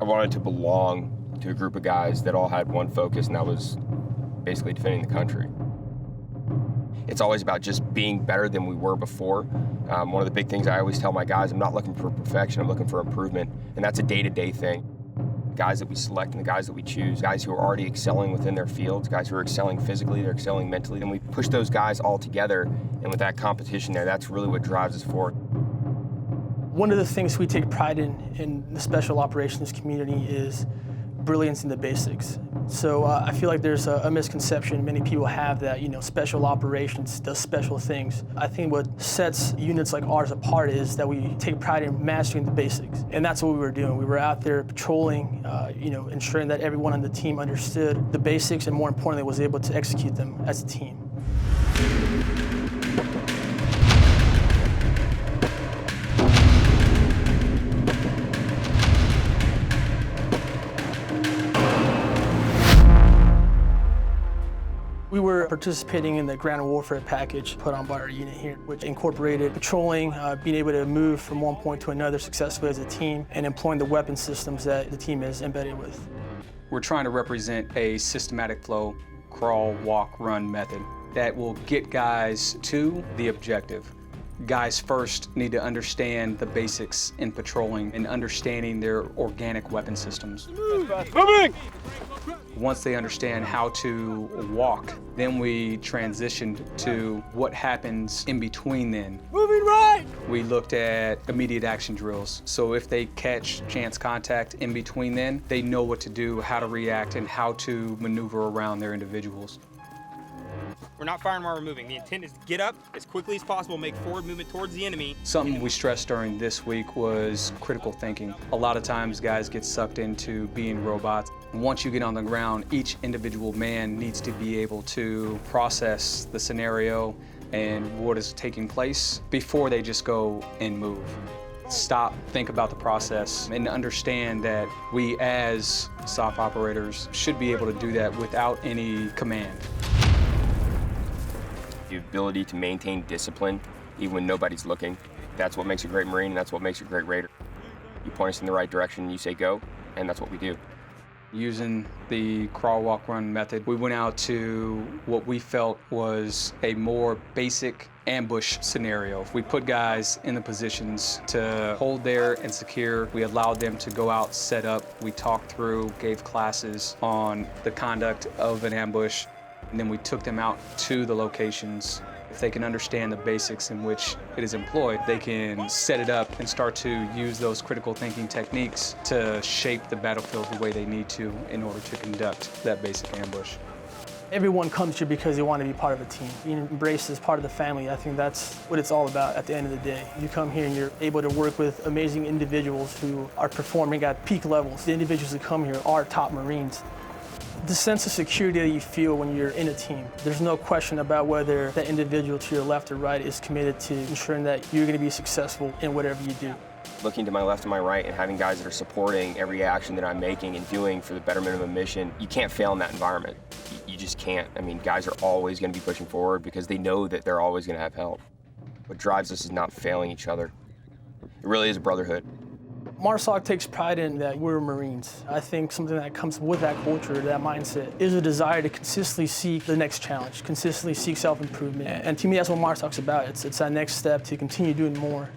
wanted to belong to a group of guys that all had one focus, and that was basically defending the country. It's always about just being better than we were before. One of the big things I always tell my guys, I'm not looking for perfection, I'm looking for improvement, and that's a day-to-day thing. The guys that we select and the guys that we choose, guys who are already excelling within their fields, guys who are excelling physically, they're excelling mentally, and we push those guys all together, and with that competition there, that's really what drives us forward. One of the things we take pride in the special operations community is brilliance in the basics. So I feel like there's a misconception many people have that, special operations does special things. I think what sets units like ours apart is that we take pride in mastering the basics. And that's what we were doing. We were out there patrolling, ensuring that everyone on the team understood the basics and, more importantly, was able to execute them as a team. We were participating in the ground warfare package put on by our unit here, which incorporated patrolling, being able to move from one point to another successfully as a team, and employing the weapon systems that the team is embedded with. We're trying to represent a systematic flow, crawl, walk, run method that will get guys to the objective. Guys first need to understand the basics in patrolling and understanding their organic weapon systems. Moving! Once they understand how to walk, then we transitioned to what happens in between then. Moving right! We looked at immediate action drills. So if they catch chance contact in between then, they know what to do, how to react, and how to maneuver around their individuals. We're not firing while we're moving. The intent is to get up as quickly as possible, make forward movement towards the enemy. Something we stressed during this week was critical thinking. A lot of times guys get sucked into being robots. Once you get on the ground, each individual man needs to be able to process the scenario and what is taking place before they just go and move. Stop, think about the process, and understand that we as SOF operators should be able to do that without any command. The ability to maintain discipline, even when nobody's looking, that's what makes a great Marine, and that's what makes a great Raider. You point us in the right direction, you say go, and that's what we do. Using the crawl, walk, run method, we went out to what we felt was a more basic ambush scenario. We put guys in the positions to hold there and secure. We allowed them to go out, set up. We talked through, gave classes on the conduct of an ambush, and then we took them out to the locations. If they can understand the basics in which it is employed, they can set it up and start to use those critical thinking techniques to shape the battlefield the way they need to in order to conduct that basic ambush. Everyone comes here because they want to be part of a team. Being embraced as part of the family, I think that's what it's all about at the end of the day. You come here and you're able to work with amazing individuals who are performing at peak levels. The individuals who come here are top Marines. The sense of security that you feel when you're in a team, there's no question about whether that individual to your left or right is committed to ensuring that you're going to be successful in whatever you do. Looking to my left and my right and having guys that are supporting every action that I'm making and doing for the betterment of a mission, you can't fail in that environment. You just can't. I mean, guys are always going to be pushing forward because they know that they're always going to have help. What drives us is not failing each other. It really is a brotherhood. MARSOC takes pride in that we're Marines. I think something that comes with that culture, that mindset, is a desire to consistently seek the next challenge, consistently seek self-improvement. And to me, that's what MARSOC's about. It's that next step to continue doing more.